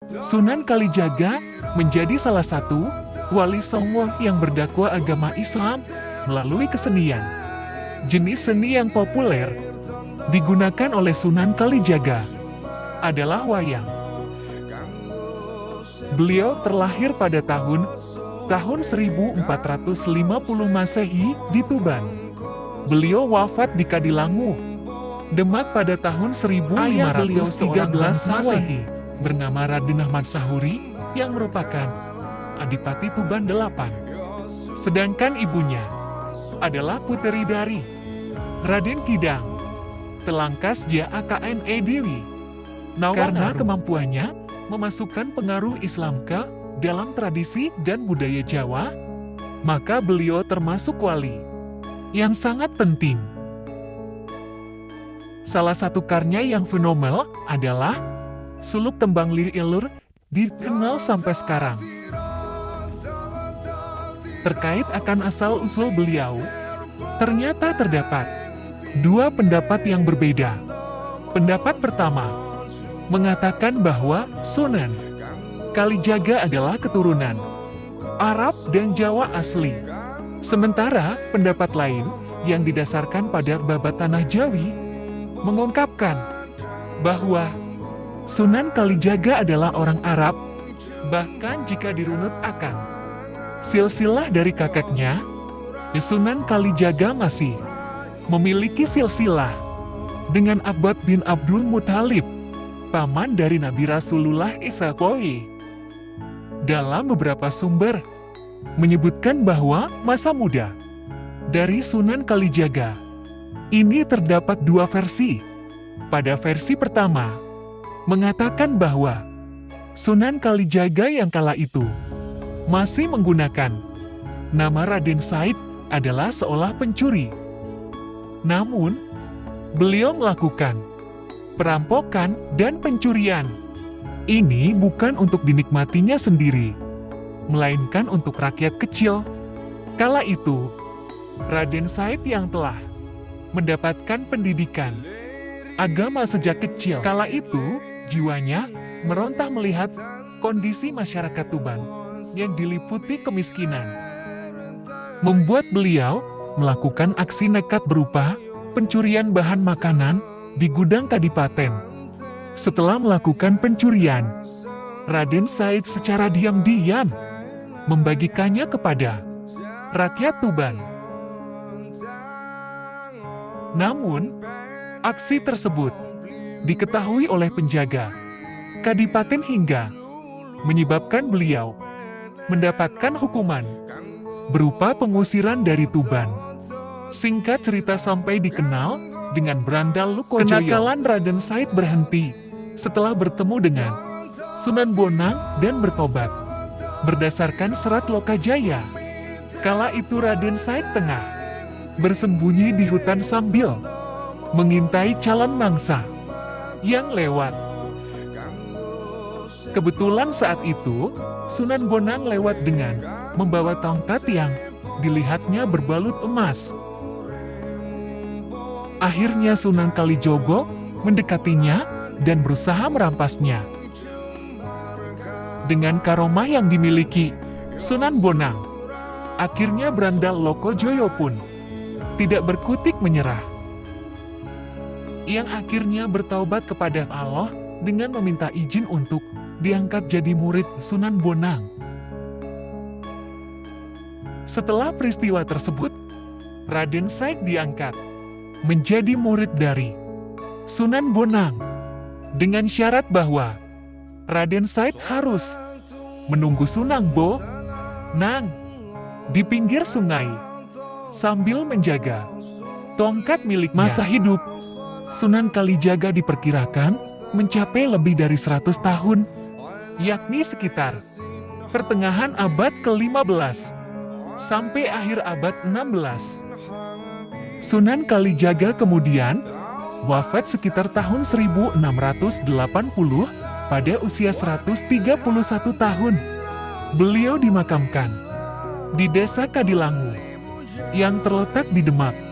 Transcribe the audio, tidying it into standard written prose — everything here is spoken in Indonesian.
Sunan Kalijaga menjadi salah satu wali songo yang berdakwah agama Islam melalui kesenian. Jenis seni yang populer digunakan oleh Sunan Kalijaga adalah wayang. Beliau terlahir pada tahun 1450 Masehi di Tuban. Beliau wafat di Kadilangu, Demak pada tahun 1513 Masehi, bernama Raden Ahmad Sahuri yang merupakan Adipati Tuban VIII. Sedangkan ibunya adalah puteri dari Raden Kidang Telangkas Jakne Dewi. Karena kemampuannya memasukkan pengaruh Islam ke dalam tradisi dan budaya Jawa, maka beliau termasuk wali yang sangat penting. Salah satu karya yang fenomenal adalah suluk tembang Lir Ilur, dikenal sampai sekarang. Terkait akan asal-usul beliau, ternyata terdapat dua pendapat yang berbeda. Pendapat pertama mengatakan bahwa Sunan Kalijaga adalah keturunan Arab dan Jawa asli. Sementara pendapat lain yang didasarkan pada babat tanah Jawi mengungkapkan bahwa Sunan Kalijaga adalah orang Arab. Bahkan jika dirunut akan silsilah dari kakeknya, Sunan Kalijaga masih memiliki silsilah dengan Abbas bin Abdul Muthalib, paman dari Nabi Rasulullah SAW. Dalam beberapa sumber menyebutkan bahwa masa muda dari Sunan Kalijaga ini terdapat dua versi. Pada versi pertama mengatakan bahwa Sunan Kalijaga yang kala itu masih menggunakan nama Raden Said adalah seolah pencuri. Namun, beliau melakukan perampokan dan pencurian. Ini bukan untuk dinikmatinya sendiri, melainkan untuk rakyat kecil. Kala itu, Raden Said yang telah mendapatkan pendidikan agama sejak kecil. Kala itu, jiwanya merontah melihat kondisi masyarakat Tuban yang diliputi kemiskinan. Membuat beliau melakukan aksi nekat berupa pencurian bahan makanan di gudang kadipaten. Setelah melakukan pencurian, Raden Said secara diam-diam membagikannya kepada rakyat Tuban. Namun, aksi tersebut diketahui oleh penjaga kadipaten hingga menyebabkan beliau mendapatkan hukuman berupa pengusiran dari Tuban. Singkat cerita sampai dikenal dengan Brandal Lukojoyo. Kenakalan Raden Said berhenti setelah bertemu dengan Sunan Bonang dan bertobat. Berdasarkan serat Lokajaya, kala itu Raden Said tengah bersembunyi di hutan sambil mengintai calon mangsa yang lewat. Kebetulan saat itu, Sunan Bonang lewat dengan membawa tongkat yang dilihatnya berbalut emas. Akhirnya Sunan Kalijogo mendekatinya dan berusaha merampasnya. Dengan karomah yang dimiliki Sunan Bonang, akhirnya Brandal Lokojoyo pun tidak berkutik menyerah. Yang akhirnya bertaubat kepada Allah dengan meminta izin untuk diangkat jadi murid Sunan Bonang. Setelah peristiwa tersebut, Raden Said diangkat menjadi murid dari Sunan Bonang dengan syarat bahwa Raden Said harus menunggu Sunan Bonang di pinggir sungai sambil menjaga tongkat miliknya. Masa hidup Sunan Kalijaga diperkirakan mencapai lebih dari 100 tahun, yakni sekitar pertengahan abad ke-15 sampai akhir abad 16. Sunan Kalijaga kemudian wafat sekitar tahun 1680 pada usia 131 tahun. Beliau dimakamkan di Desa Kadilangu yang terletak di Demak.